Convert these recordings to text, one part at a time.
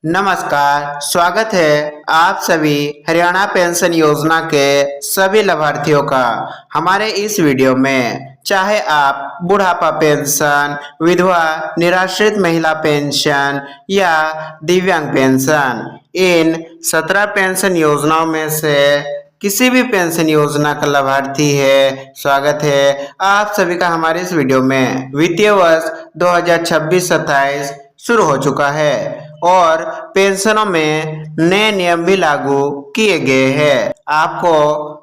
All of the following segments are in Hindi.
नमस्कार, स्वागत है आप सभी हरियाणा पेंशन योजना के सभी लाभार्थियों का हमारे इस वीडियो में। चाहे आप बुढ़ापा पेंशन, विधवा निराश्रित महिला पेंशन या दिव्यांग पेंशन, इन 17 पेंशन योजनाओं में से किसी भी पेंशन योजना का लाभार्थी है, स्वागत है आप सभी का हमारे इस वीडियो में। वित्तीय वर्ष 2026-27 शुरू हो चुका है और पेंशनों में नए नियम भी लागू किए गए हैं। आपको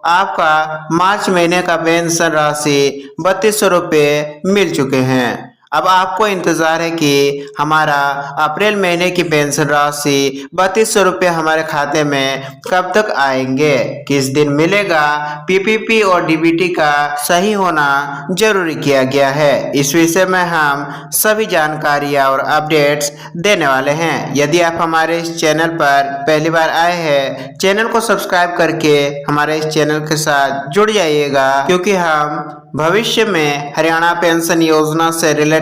आपका मार्च महीने का पेंशन राशि 3200 रुपये मिल चुके हैं। अब आपको इंतजार है कि हमारा अप्रैल महीने की पेंशन राशि 3200 रुपये हमारे खाते में कब तक आएंगे, किस दिन मिलेगा। पीपीपी और डीबीटी का सही होना जरूरी किया गया है। इस विषय में हम सभी जानकारियां और अपडेट्स देने वाले हैं। यदि आप हमारे इस चैनल पर पहली बार आए हैं, चैनल को सब्सक्राइब करके हमारे इस चैनल के साथ जुड़ जाइएगा, क्योंकि हम भविष्य में हरियाणा पेंशन योजना से रिलेटेड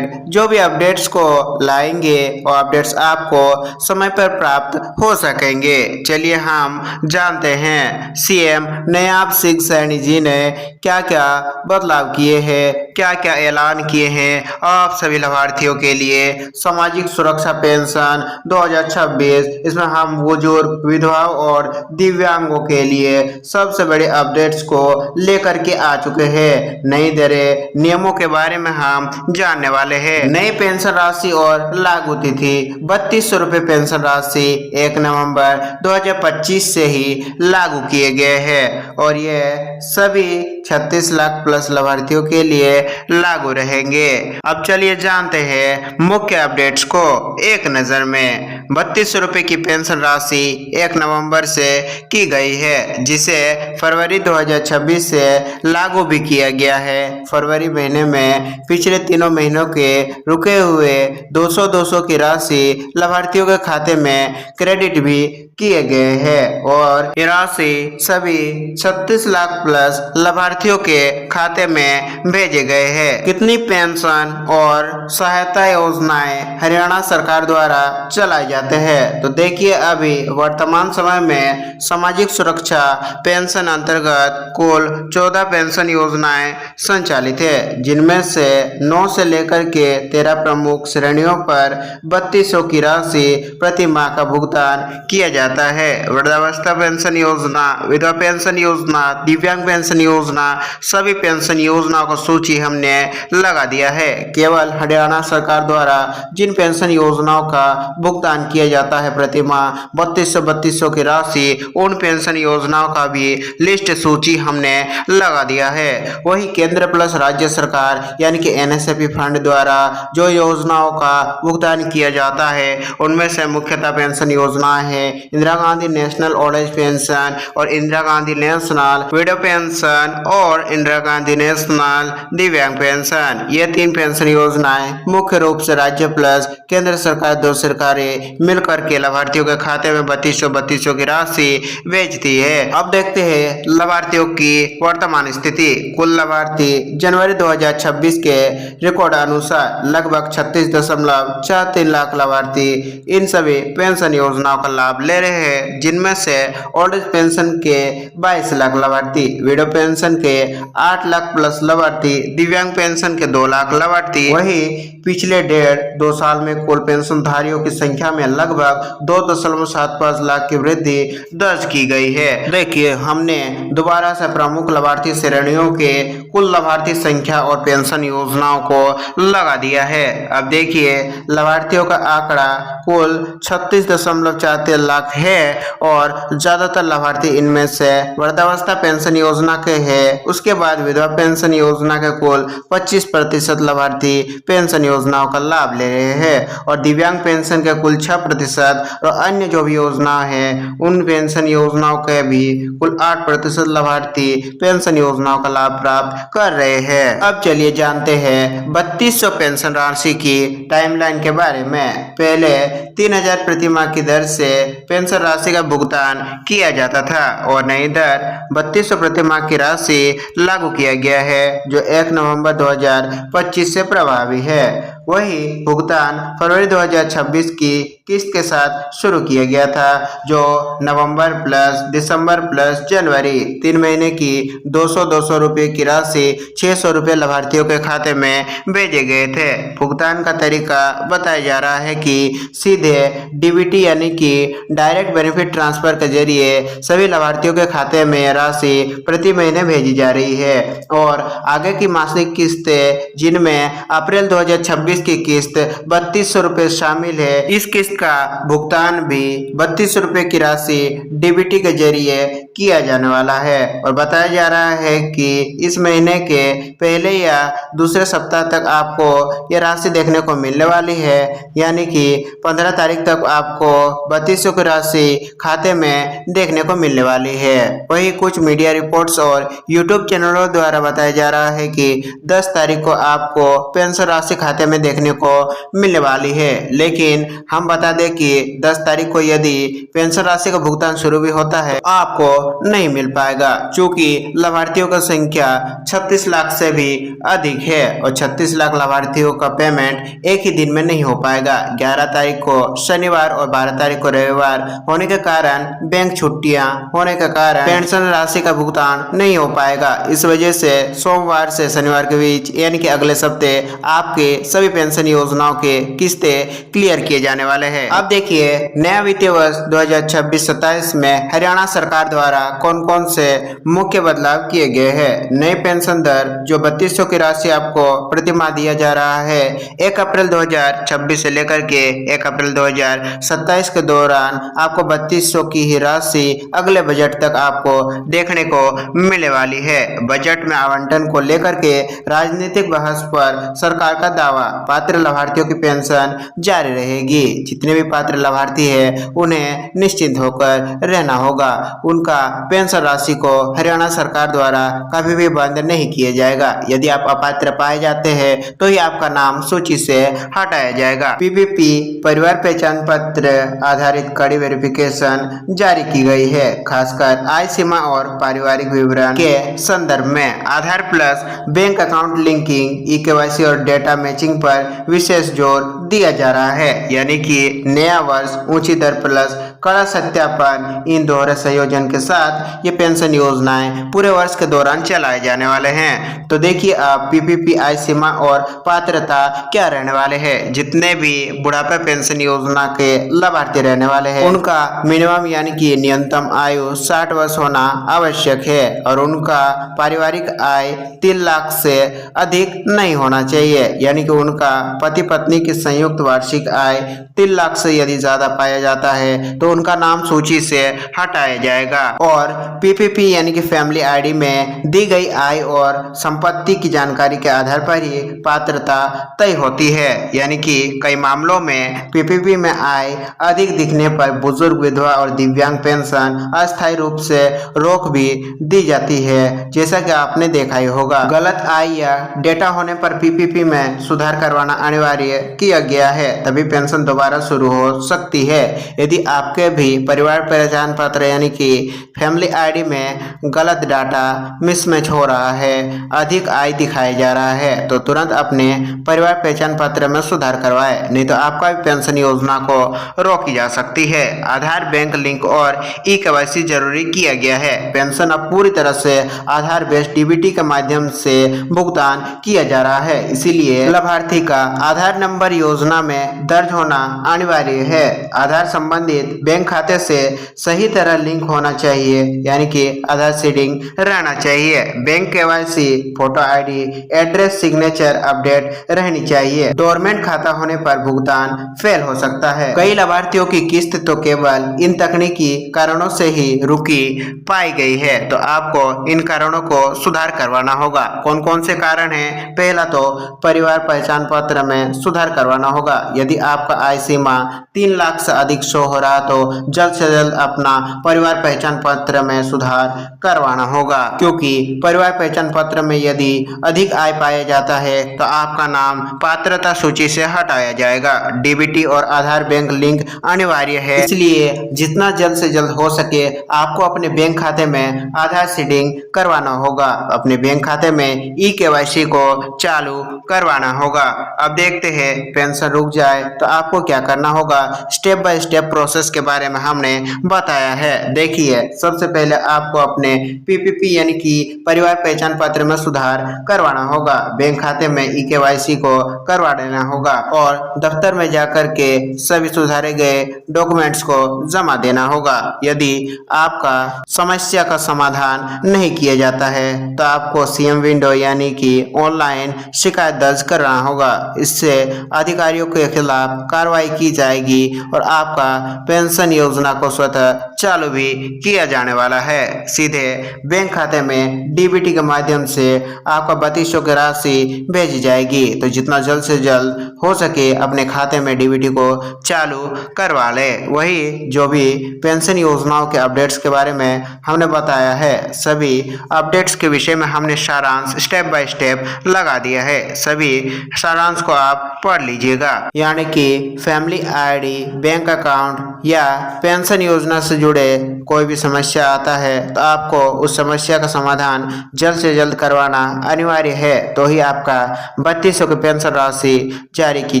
जो भी अपडेट्स को लाएंगे और अपडेट्स आपको समय पर प्राप्त हो सकेंगे। चलिए हम जानते हैं सीएम नायब सिंह सैनी जी ने क्या क्या बदलाव किए हैं, क्या क्या ऐलान किए हैं आप सभी लाभार्थियों के लिए। सामाजिक सुरक्षा पेंशन 2026, इसमें हम बुजुर्ग, विधवाओं और दिव्यांगों के लिए सबसे बड़े अपडेट्स को लेकर के आ चुके हैं। नई दरें, नियमों के बारे में हम जानने वाले हैं। नई पेंशन राशि और लागू तिथि 3200 रुपये पेंशन राशि 1 नवंबर 2025 से ही लागू किए गए हैं और ये सभी 36 लाख प्लस लाभार्थियों के लिए लागू रहेंगे। अब चलिए जानते हैं मुख्य अपडेट्स को एक नजर में। 3200 रुपये की पेंशन राशि 1 नवंबर से की गई है, जिसे फरवरी 2026 से लागू भी किया गया है। फरवरी महीने में पिछले तीनों महीनों के रुके हुए 200-200 की राशि लाभार्थियों के खाते में क्रेडिट भी किए गए हैं और ये राशि सभी 36 लाख प्लस लाभार्थियों के खाते में भेजे गए हैं। कितनी पेंशन और सहायता योजनाएं हरियाणा सरकार द्वारा चलाई जाते हैं, तो देखिए अभी वर्तमान समय में सामाजिक सुरक्षा पेंशन अंतर्गत कुल 14 पेंशन योजनाएं संचालित है, जिनमें से 9 से लेकर के 13 प्रमुख श्रेणियों पर 3200 की राशि प्रति माह का भुगतान किया जाता है। वृद्धावस्था पेंशन योजना, विधवा पेंशन योजना, दिव्यांग पेंशन योजना, सभी पेंशन योजनाओं को सूची हमने लगा दिया है। केवल हरियाणा सरकार द्वारा जिन पेंशन योजनाओं का भुगतान किया जाता है प्रति माह 3200 की राशि, उन पेंशन योजनाओं का भी लिस्ट सूची हमने लगा दिया है। वही केंद्र प्लस राज्य सरकार यानी कि एनएसएपी फंड द्वारा जो योजनाओं का भुगतान किया जाता है, उनमें से मुख्यतः पेंशन योजनाएं हैं Indira Gandhi national old age pension और Indira Gandhi national widow pension और इंदिरा गांधी नेशनल दिव्यांग पेंशन। ये 3 पेंशन योजनाएं मुख्य रूप से राज्य प्लस केंद्र सरकार, दो सरकारें मिलकर के लाभार्थियों के खाते में 3200 की राशि भेजती है। अब देखते हैं लाभार्थियों की वर्तमान स्थिति। कुल लाभार्थी जनवरी 2026 के रिकॉर्ड अनुसार लगभग 36.43 लाख लाभार्थी इन सभी पेंशन योजनाओं का लाभ ले रहे हैं, जिनमें से ओल्ड एज पेंशन के 22 लाख लाभार्थी, विडो पेंशन के 8 लाख प्लस लाभार्थी, दिव्यांग पेंशन के 2 लाख लाभार्थी। वही पिछले 1.5-2 साल में कुल पेंशन धारियों की संख्या में लगभग 2.75 लाख की वृद्धि दर्ज की गई है। देखिए हमने दोबारा से प्रमुख लाभार्थी श्रेणियों के कुल लाभार्थी संख्या और पेंशन योजनाओं को लगा दिया है। अब देखिए लाभार्थियों का आंकड़ा कुल 36.43 लाख है और ज्यादातर लाभार्थी इनमें से वृद्धावस्था पेंशन योजना के हैं। उसके बाद विधवा पेंशन योजना के कुल 25% लाभार्थी पेंशन योजनाओं का लाभ ले रहे हैं और दिव्यांग पेंशन के कुल 6% और अन्य जो भी योजना है उन पेंशन योजनाओं के भी कुल 8% लाभार्थी पेंशन योजनाओं का लाभ प्राप्त कर रहे हैं। अब चलिए जानते हैं 3200 पेंशन राशि की टाइमलाइन के बारे में। पहले 3000 प्रति माह की दर से पेंशन राशि का भुगतान किया जाता था और नई दर 3200 प्रति माह की राशि लागू किया गया है, जो 1 नवंबर 2025 से प्रभावी है। वही भुगतान फरवरी 2026 की किस्त के साथ शुरू किया गया था, जो नवंबर प्लस दिसंबर प्लस जनवरी 3 महीने की 200 रुपये की राशि 600 रुपये लाभार्थियों के खाते में भेजे गए थे। भुगतान का तरीका बताया जा रहा है कि सीधे डीबीटी यानी कि डायरेक्ट बेनिफिट ट्रांसफर के जरिए सभी लाभार्थियों के खाते में राशि प्रति महीने भेजी जा रही है और आगे की मासिक किस्तें जिनमें अप्रैल 2026 की किस्त 3200 रुपये शामिल है, इस किस्त का भुगतान भी 3200 रुपये की राशि डीबीटी के जरिए किया जाने वाला है और बताया जा रहा है कि इस महीने के पहले या दूसरे सप्ताह तक आपको यह राशि देखने को मिलने वाली है, यानी कि 15 तारीख तक आपको 3200 की राशि खाते में देखने को मिलने वाली है। वही कुछ मीडिया रिपोर्ट्स और यूट्यूब चैनलों द्वारा बताया जा रहा है कि 10 तारीख को आपको पेंशन राशि खाते में देखने को मिलने वाली है, लेकिन हम बता दें कि 10 तारीख को यदि पेंशन राशि का भुगतान शुरू भी होता है तो आपको नहीं मिल पाएगा, चूंकि लाभार्थियों की संख्या 36 लाख से भी अधिक है और 36 लाख लाभार्थियों का पेमेंट एक ही दिन में नहीं हो पाएगा। 11 तारीख को शनिवार और 12 तारीख को रविवार होने के कारण, बैंक छुट्टियां होने के कारण पेंशन राशि का भुगतान नहीं हो पाएगा। इस वजह से सोमवार से शनिवार के बीच यानी कि अगले सप्ते आपके सभी पेंशन योजनाओं के किस्तें क्लियर किए जाने वाले हैं। अब देखिए नया वित्तीय वर्ष 2026-27 में हरियाणा सरकार द्वारा कौन कौन से मुख्य बदलाव किए गए हैं। नई पेंशन दर जो 3200 की राशि आपको प्रति माह दिया जा रहा है, 1 अप्रैल 2026 से लेकर के 1 अप्रैल 2027 के दौरान आपको 3200 की ही राशि अगले बजट तक आपको देखने को मिलने वाली है। बजट में आवंटन को लेकर के राजनीतिक बहस पर सरकार का दावा, पात्र लाभार्थियों की पेंशन जारी रहेगी। जितने भी पात्र लाभार्थी हैं उन्हें निश्चिंत होकर रहना होगा, उनका पेंशन राशि को हरियाणा सरकार द्वारा कभी भी बंद नहीं किया जाएगा। यदि आप अपात्र पाए जाते हैं तो ही आपका नाम सूची से हटाया जाएगा। पीपीपी परिवार पहचान पत्र आधारित कड़ी वेरिफिकेशन जारी की गई है, खासकर आय सीमा और पारिवारिक विवरण के संदर्भ में। Aadhaar plus bank account linking, e KYC और डेटा मैचिंग पर विशेष जोर दिया जा रहा है, यानी कि नया वर्ष ऊंची दर प्लस कड़ा सत्यापन, इन दोहरे संयोजन के साथ ये पेंशन योजनाएं पूरे वर्ष के दौरान चलाए जाने वाले हैं। तो देखिए आप पीपीपी आय सीमा और पात्रता क्या रहने वाले हैं। जितने भी बुढ़ापा पेंशन योजना के लाभार्थी रहने वाले हैं उनका मिनिमम यानी कि न्यूनतम आयु 60 वर्ष होना आवश्यक है और उनका पारिवारिक आय 3 लाख से अधिक नहीं होना चाहिए, यानी कि उनका पति पत्नी की संयुक्त वार्षिक आय 3 लाख से यदि ज्यादा पाया जाता है तो उनका नाम सूची से हटाया जाएगा। और पीपीपी यानी कि फैमिली आईडी में दी गई आय और संपत्ति की जानकारी के आधार पर ही पात्रता तय होती है, यानी कि कई मामलों में पीपीपी में आय अधिक दिखने पर बुजुर्ग, विधवा और दिव्यांग पेंशन अस्थायी रूप से रोक भी दी जाती है, जैसा कि आपने देखा ही होगा। गलत आय या डेटा होने पर पीपीपी में सुधार करवाना अनिवार्य किया गया है, तभी पेंशन दोबारा शुरू हो सकती है। यदि आपके भी परिवार पहचान पत्र यानी कि फैमिली आईडी में गलत डाटा मिसमैच हो रहा है, अधिक आय दिखाया जा रहा है, तो तुरंत अपने परिवार पहचान पत्र में सुधार करवाएं, नहीं तो आपका भी पेंशन योजना को रोकी जा सकती है। आधार बैंक लिंक और ई-केवाईसी जरूरी किया गया है। पेंशन अब पूरी तरह से आधार बेस्ड डीबीटी के माध्यम से भुगतान किया जा रहा है, इसीलिए लाभार्थी का आधार नंबर योजना में दर्ज होना अनिवार्य है। आधार संबंधित बैंक खाते से सही तरह लिंक होना चाहिए, यानी कि आधार सीडिंग रहना चाहिए। Bank KYC, photo ID, address, signature update रहनी चाहिए। डोरमेंट खाता होने पर भुगतान फेल हो सकता है। कई लाभार्थियों की किस्त तो केवल इन तकनीकी कारणों से ही रुकी पाई गई है, तो आपको इन कारणों को सुधार करवाना होगा। कौन कौन से कारण हैं? पहला तो परिवार पहचान पत्र में सुधार करवाना होगा। यदि आपका आय सीमा 3 लाख से अधिक शो हो रहा तो जल्द से जल्द अपना परिवार पहचान पत्र में सुधार करवाना होगा, क्योंकि परिवार पहचान पत्र में यदि अधिक आय पाया जाता है तो आपका नाम पात्रता सूची से हटाया जाएगा। डीबीटी और आधार बैंक लिंक अनिवार्य है, इसलिए जितना जल्द से जल्द हो सके आपको अपने बैंक खाते में आधार सीडिंग करवाना होगा, अपने बैंक खाते में ई-केवाईसी को चालू करवाना होगा। अब देखते हैं पेंशन रुक जाए तो आपको क्या करना होगा। स्टेप बाय स्टेप प्रोसेस के बारे में हमने बताया है। देखिए, सबसे पहले आपको अपने पीपीपी यानी कि परिवार पहचान पत्र में सुधार करवाना होगा। बैंक खाते में ई-केवाईसी को करवा देना होगा और दफ्तर में जाकर के सभी सुधारे गए डॉक्यूमेंट्स को जमा देना होगा। यदि आपका समस्या का समाधान नहीं किया जाता है तो आपको सीएम विंडो यानी कि ऑनलाइन शिकायत दर्ज कराना होगा। इससे अधिकारियों के खिलाफ कार्रवाई की जाएगी और आपका पेंशन योजना को स्वतः चालू भी किया जाने वाला है। सीधे बैंक खाते में डीबीटी के माध्यम से आपका 3200 की राशि भेजी जाएगी। तो जितना जल्द से जल्द हो सके अपने खाते में डीबीटी को चालू करवा ले। वही जो भी पेंशन योजनाओं के अपडेट्स के बारे में हमने बताया है, सभी अपडेट्स के विषय में हमने सारांश स्टेप बाय स्टेप लगा दिया है। सभी सारांश को आप पढ़ लीजिएगा। यानी कि फैमिली आईडी, बैंक अकाउंट या पेंशन योजना से जुड़े कोई भी समस्या आता है तो आपको उस समस्या का समाधान जल्द से जल्द करवाना अनिवार्य है, तो ही आपका 3200 की पेंशन राशि जारी की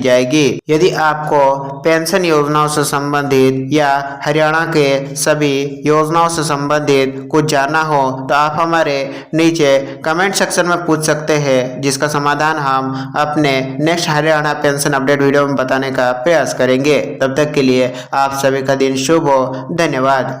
जाएगी। यदि आपको पेंशन योजनाओं से संबंधित या हरियाणा के सभी योजनाओं से संबंधित कुछ जानना हो तो आप हमारे नीचे कमेंट सेक्शन में पूछ सकते हैं, जिसका समाधान हम अपने next Haryana pension update video में बताने का प्रयास करेंगे। तब तक के लिए आप सभी का दिन शुभ हो। धन्यवाद।